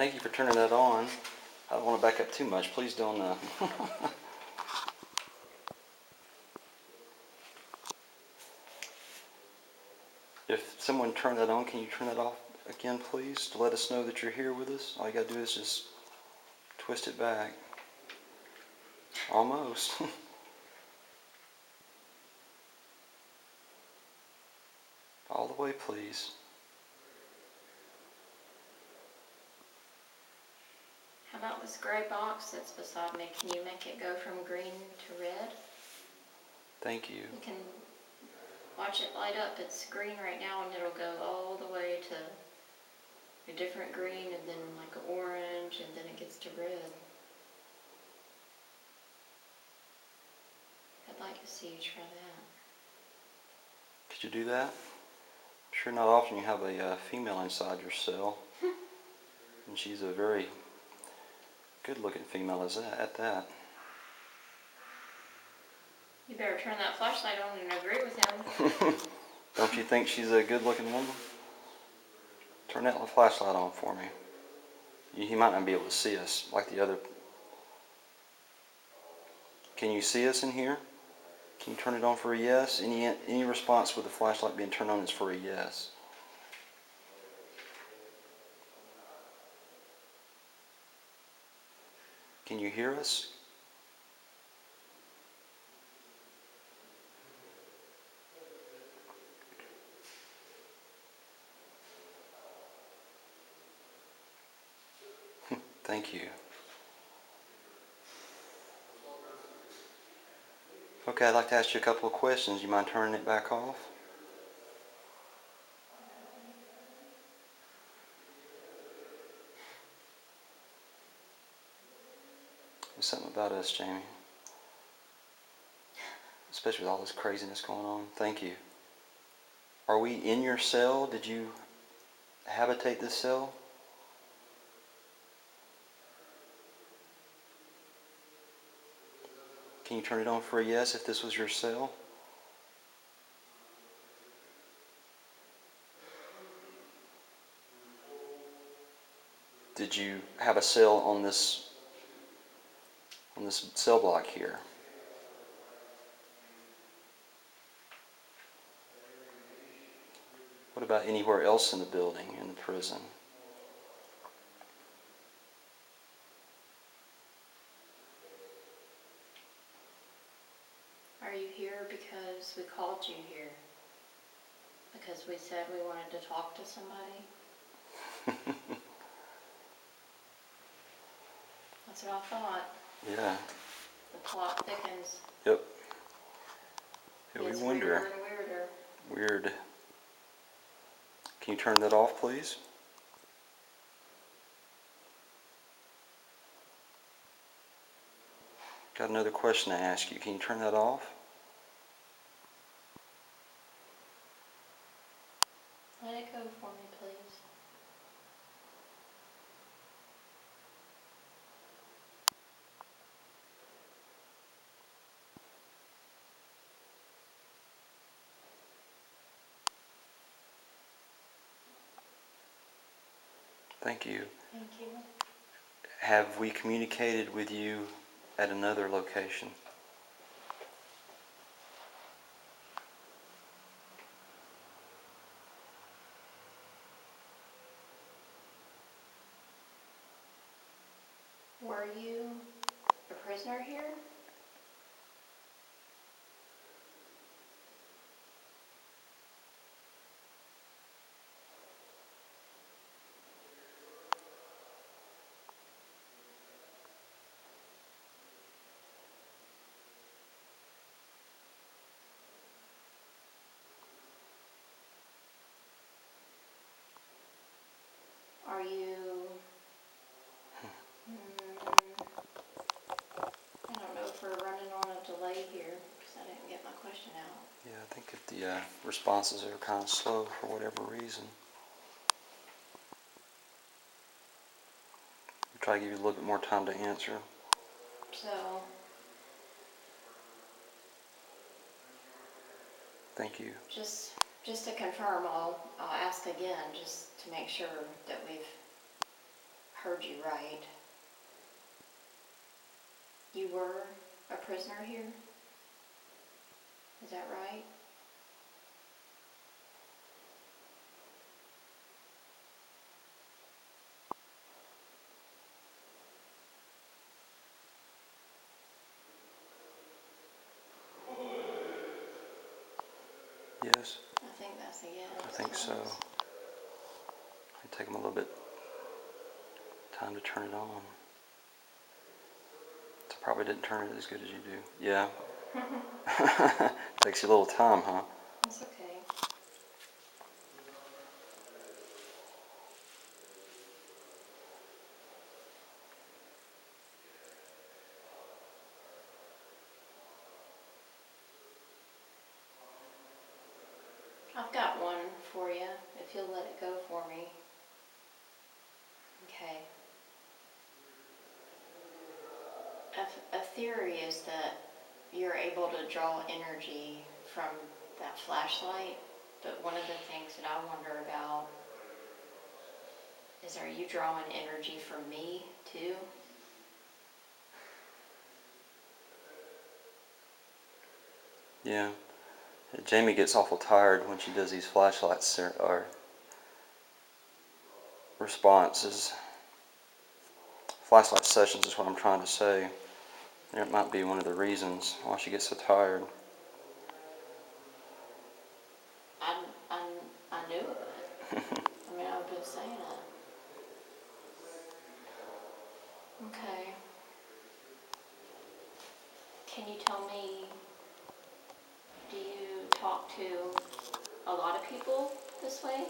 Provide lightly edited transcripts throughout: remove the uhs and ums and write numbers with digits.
Thank you for turning that on. I don't want to back up too much. Please don't. If someone turned that on, can you turn that off again, please, to let us know that you're here with us? All you got to do is just twist it back. Almost. All the way, please. How about this gray box that's beside me? Can you make it go from green to red? Thank you. You can watch it light up. It's green right now and it'll go all the way to a different green and then like an orange and then it gets to red. I'd like to see you try that. Could you do that? I'm sure not often you have a female inside your cell. And she's a very good-looking female at that. You better turn that flashlight on and agree with him. Don't you think she's a good-looking woman? Turn that flashlight on for me. He might not be able to see us like the other. Can you see us in here? Can you turn it on for a yes? Any response with the flashlight being turned on is for a yes. Can you hear us? Thank you. Okay, I'd like to ask you a couple of questions. You mind turning it back off? There's something about us, Jamie. Especially with all this craziness going on. Thank you. Are we in your cell? Did you habitate this cell? Can you turn it on for a yes if this was your cell? Did you have a cell on this cell block here? What about anywhere else in the building, in the prison? Are you here because we called you here? Because we said we wanted to talk to somebody? That's what I thought. Yeah. The plot thickens. Yep. Yeah, Gets we wonder. weirder and weirder. Weird. Can you turn that off, please? Got another question to ask you. Can you turn that off? Let it go for me, please. Thank you. Thank you. Have we communicated with you at another location? Were you a prisoner here? Are you... I don't know if we're running on a delay here because I didn't get my question out. Yeah, I think that the responses are kind of slow for whatever reason. We'll try to give you a little bit more time to answer. So, Thank you. just to confirm, I'll ask again just to make sure that we've heard you right. You were a prisoner here? Is that right? Yes, I think that's a yes. I think so. It'd take them a little bit time to turn it on. So probably didn't turn it as good as you do. Yeah. Takes you a little time, huh? That's okay. I've got one for you, if you'll let it go for me. Okay. A theory is that you're able to draw energy from that flashlight, but one of the things that I wonder about is, are you drawing energy from me too? Yeah. Jamie gets awful tired when she does these flashlights or responses. Flashlight sessions is what I'm trying to say. It might be one of the reasons why she gets so tired. I, I, I knew it. I mean, I've been saying it. Okay. Can you tell me, do you talk to a lot of people this way?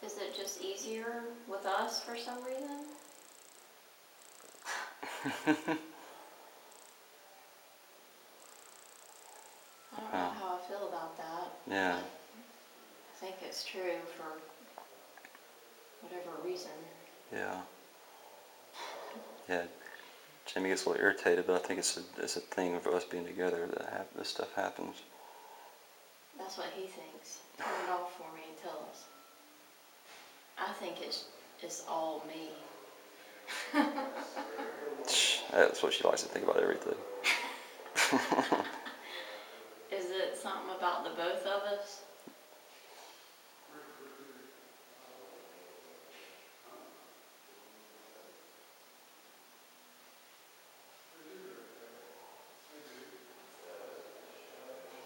Is it just easier with us for some reason? I don't know how I feel about that. Yeah. But I think it's true for whatever reason. Yeah. Yeah. Jamie gets a little irritated, but I think it's a thing of us being together that this stuff happens. That's what he thinks. Turn it off for me and tell us. I think it's all me. That's what she likes to think about everything. Is it something about the both of us?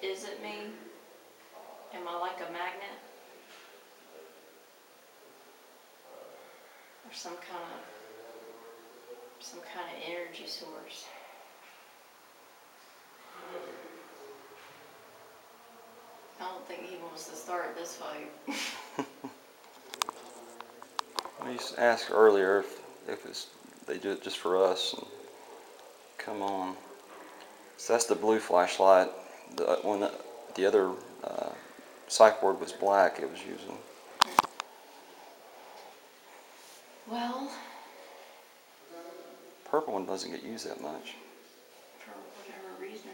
Is it me? Am I like a magnet? Or some kind of energy source? I don't think he wants to start this fight. We asked earlier if they do it just for us. And come on. So that's the blue flashlight. The other psych board was black. It was using. Well, Purple one doesn't get used that much. for whatever reason.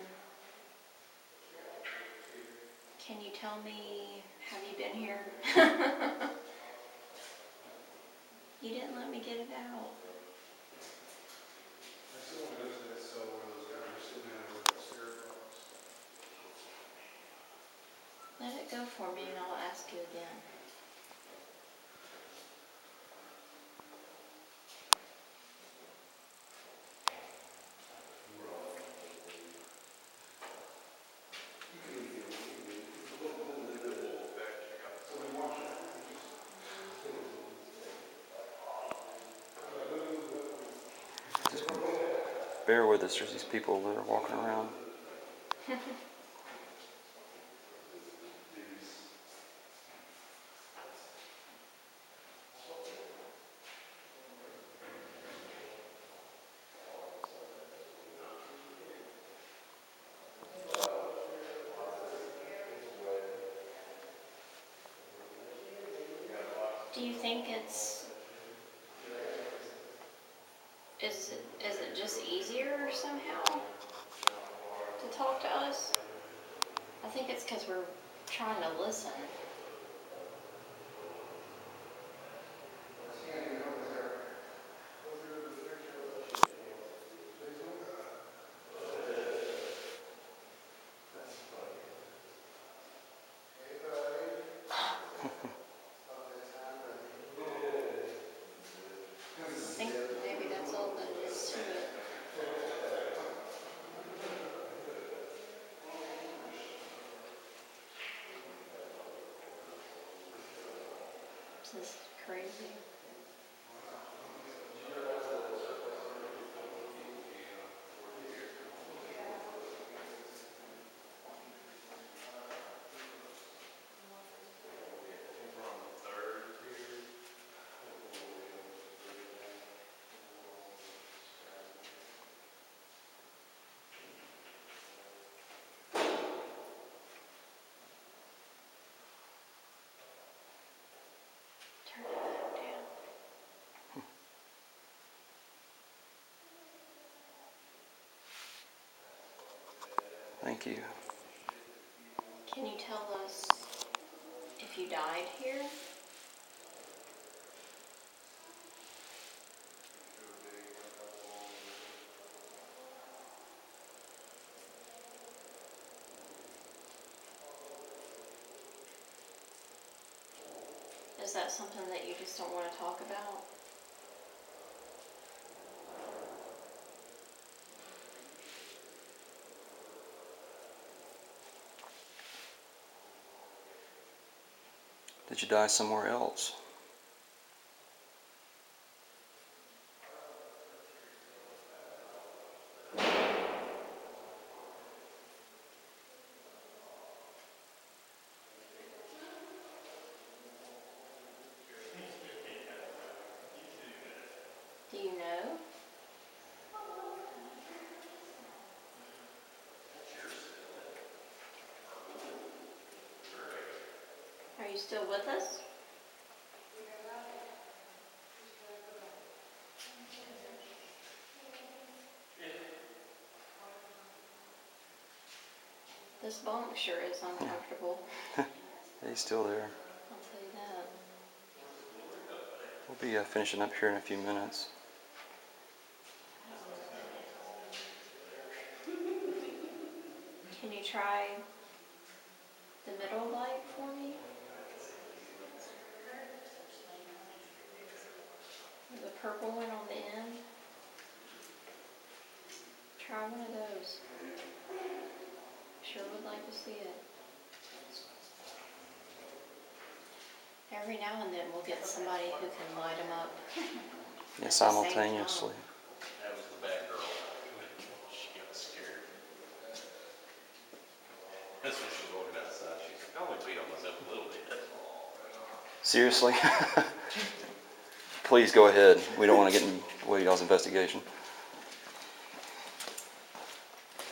Can you tell me, have you been here? You didn't let me get it out. Let it go for me and I'll ask you again. Just bear with us. There's these people that are walking around. Do you think is it just easier somehow to talk to us? I think it's because we're trying to listen. I think maybe that's all that it is to it. This is crazy. Turn it back down. Thank you. Can you tell us if you died here? Is that something that you just don't want to talk about? Did you die somewhere else? Do you know? Are you still with us? This bunk sure is uncomfortable. He's still there. I'll tell you that. We'll be finishing up here in a few minutes. Can you try the middle light for me? The purple one on the end? Try one of those. Sure would like to see it. Every now and then we'll get somebody who can light them up. Yeah, At the same simultaneously. That was the bad girl. She got scared. That's when she was walking outside. She's like, I only beat on myself a little bit. Seriously? Please go ahead. We don't want to get in the way of y'all's investigation.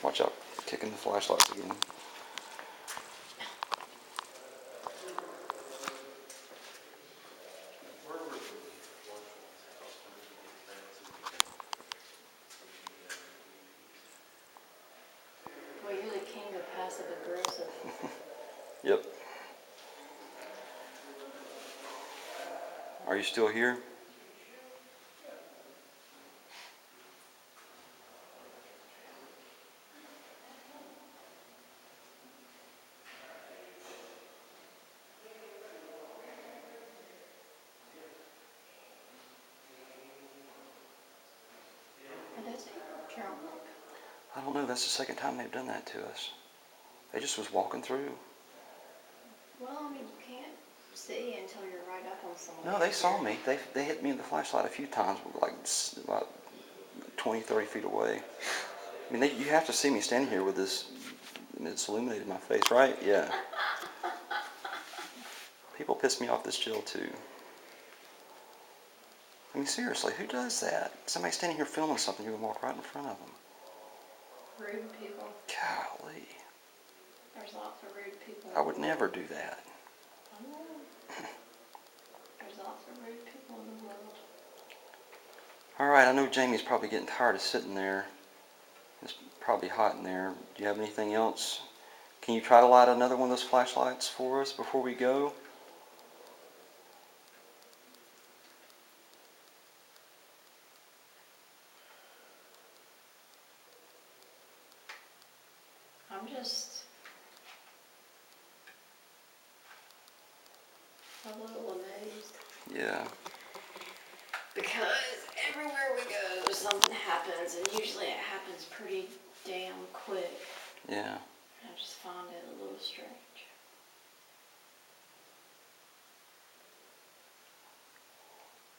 Watch out, kicking the flashlights again. Where were the lunch ones house? When did we get that so we can Well, you're the king of passive aggressive. Yep. Are you still here? Are those people drunk? I don't know. That's the second time they've done that to us. They just was walking through. Well, I mean, you can't see until you're right up on someone. No, they saw me. They hit me with the flashlight a few times, like about 20, 30 feet away. I mean, you have to see me standing here with this. And it's illuminated my face, right? Yeah. People piss me off this jail too. I mean, seriously, who does that? Somebody standing here filming something, you're gonna walk right in front of them. Rude people. Golly. There's lots of rude people. I would never do that. I know. There's lots Alright, I know Jamie's probably getting tired of sitting there. It's probably hot in there. Do you have anything else? Can you try to light another one of those flashlights for us before we go? I'm just a little amazed. Yeah. Because everywhere we go, something happens, and usually it happens pretty damn quick. Yeah. I just find it a little strange.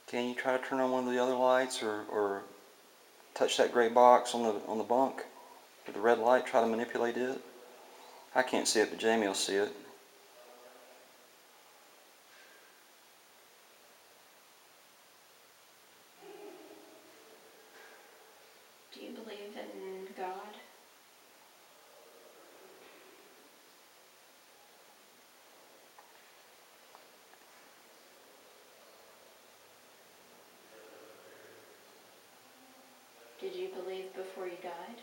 Can you try to turn on one of the other lights or touch that gray box on the bunk with the red light, try to manipulate it? I can't see it, but Jamie will see it. Do you believe in God? Did you believe before you died?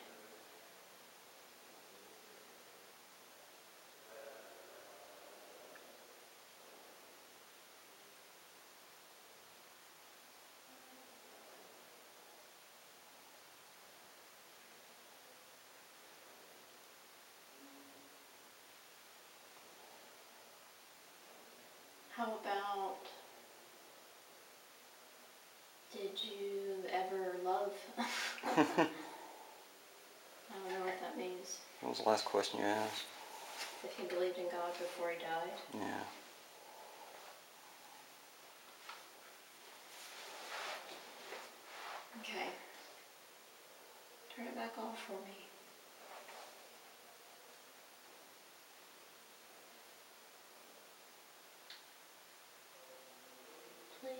How about, did you ever love? I don't know what that means. What was the last question you asked? If he believed in God before he died. Yeah. Okay. Turn it back off for me. Please.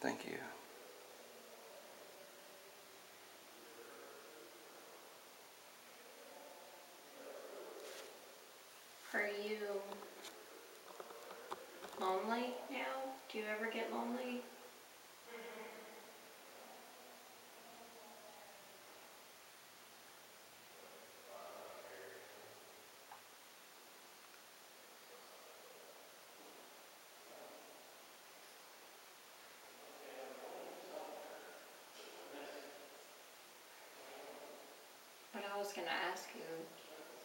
Thank you. Are you lonely now? Do you ever get lonely? What I was going to ask you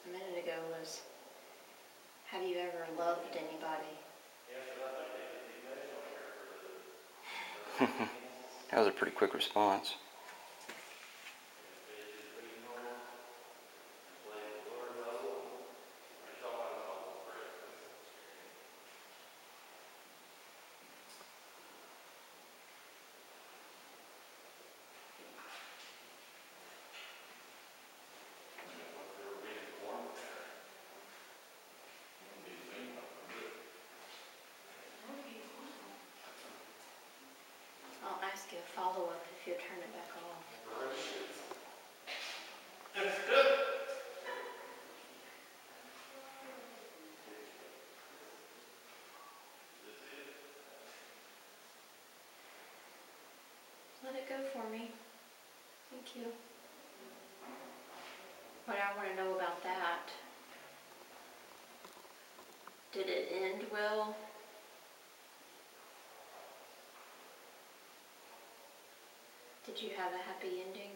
a minute ago was, have you ever loved anybody? That was a pretty quick response. I'll ask you a follow-up if you turn it back off. Let it go for me. Thank you. What I want to know about that, did it end well? Did you have a happy ending?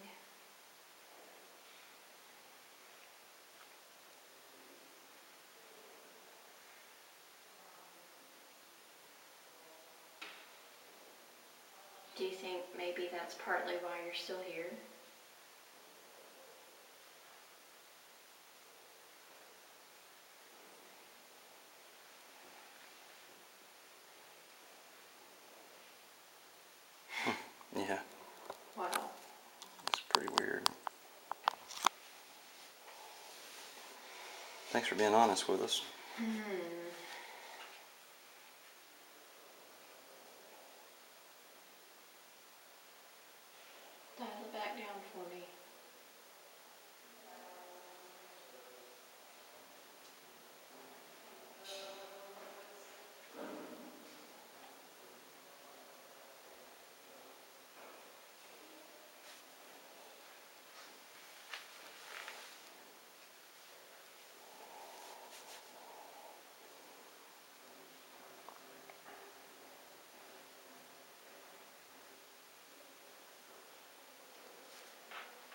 Do you think maybe that's partly why you're still here? Thanks for being honest with us. Dial it back down for me.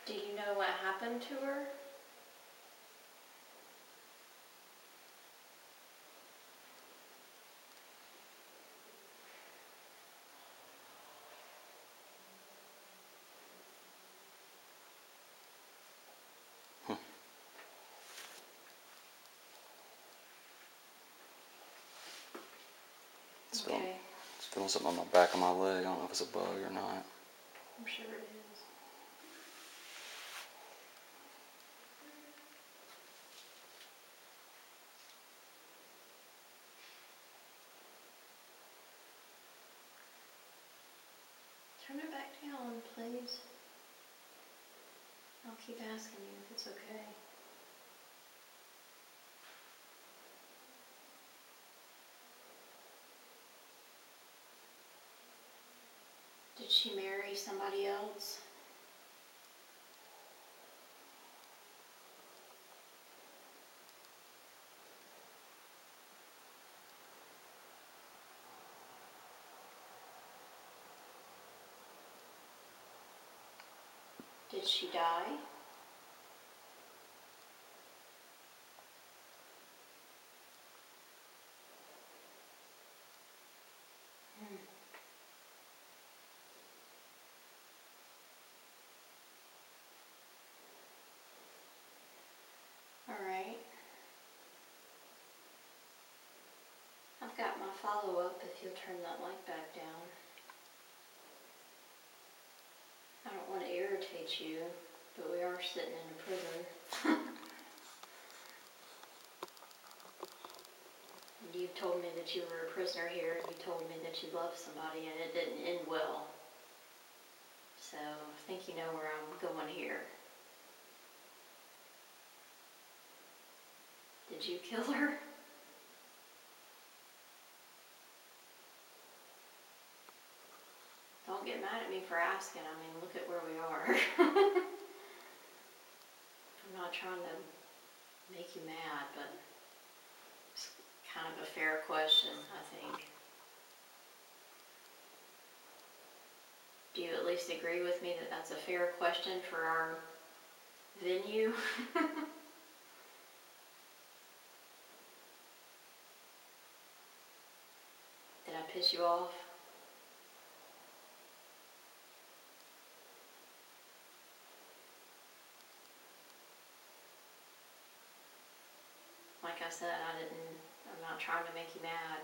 Do you know what happened to her? It's Okay, feeling something on the back of my leg. I don't know if it's a bug or not. I'm sure it is. Turn it back down, please. I'll keep asking you if it's okay. Did she marry somebody else? Did she die? Alright. I've got my follow-up if you'll turn that light back down. I don't want to irritate you, but we are sitting in a prison. You told me that you were a prisoner here, and you told me that you loved somebody, and it didn't end well. So I think you know where I'm going here. Did you kill her? Don't get mad at me for asking. I mean, look at where we are. I'm not trying to make you mad, but it's kind of a fair question, I think. Do you at least agree with me that that's a fair question for our venue? Did I piss you off? Like I said, I'm not trying to make you mad.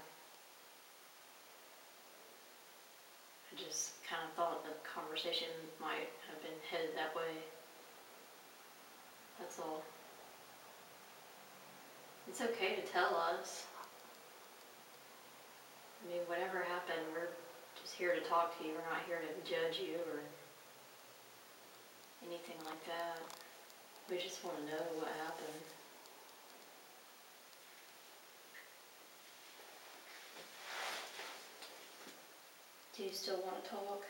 I just kind of thought the conversation might have been headed that way. That's all. It's okay to tell us. I mean, whatever happened, we're just here to talk to you. We're not here to judge you or anything like that. We just want to know what happened. Do you still want to talk?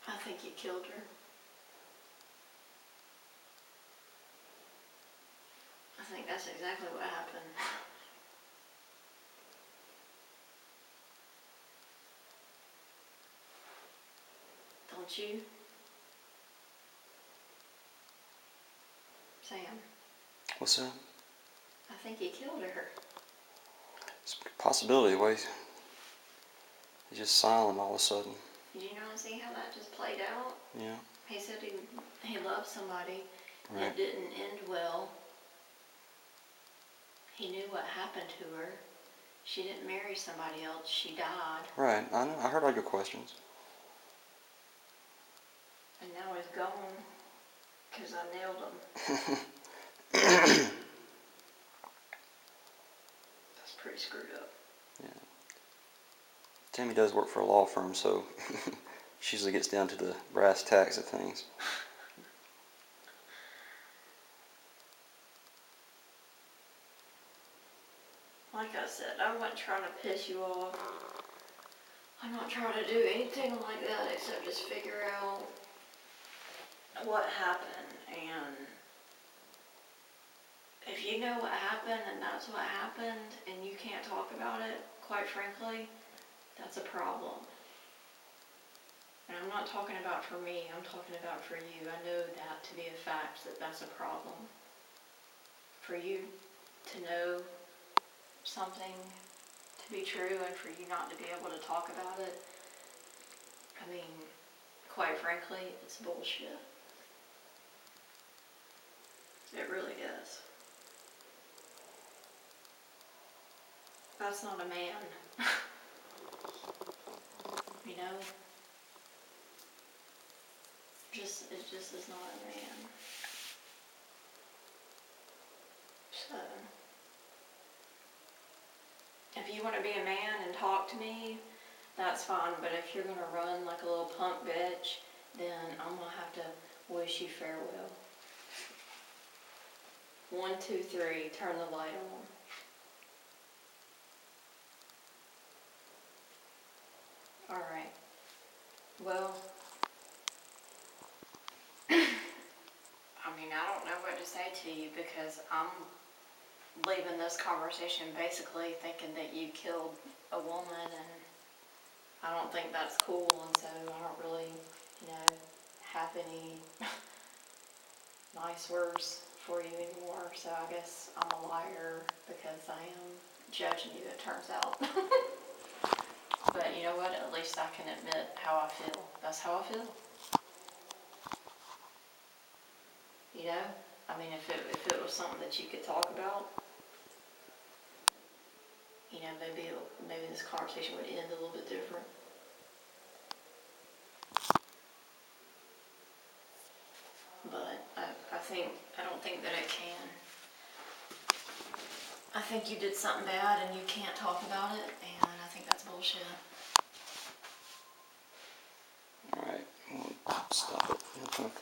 I think you killed her. I think that's exactly what happened. Don't you? Sam, What's that? I think you killed her. It's a possibility. Why he's just silent all of a sudden. Did you not see how that just played out? Yeah. He said he loved somebody. Right. It didn't end well. He knew what happened to her. She didn't marry somebody else. She died. Right. I know. I heard all your questions. And now he's gone, cause I nailed him. That's pretty screwed up. Tammy does work for a law firm, so she usually gets down to the brass tacks of things. Like I said, I wasn't trying to piss you off. I'm not trying to do anything like that except just figure out what happened. And if you know what happened and that's what happened and you can't talk about it, quite frankly, that's a problem. And I'm not talking about for me, I'm talking about for you. I know that to be a fact, that that's a problem. For you to know something to be true and for you not to be able to talk about it, I mean, quite frankly, it's bullshit. It really is. That's not a man. You know? It just is not a man. So, if you want to be a man and talk to me, that's fine. But if you're going to run like a little punk bitch, then I'm going to have to wish you farewell. 1, 2, 3, turn the light on. Alright. Well, I mean, I don't know what to say to you because I'm leaving this conversation basically thinking that you killed a woman, and I don't think that's cool, and so I don't really, have any nice words for you anymore. So I guess I'm a liar because I am judging you, it turns out. But you know what? At least I can admit how I feel. That's how I feel. You know? I mean, if it was something that you could talk about, maybe this conversation would end a little bit different. But I don't think that it can. I think you did something bad and you can't talk about it, and I think that's bullshit. Alright, we'll stop it.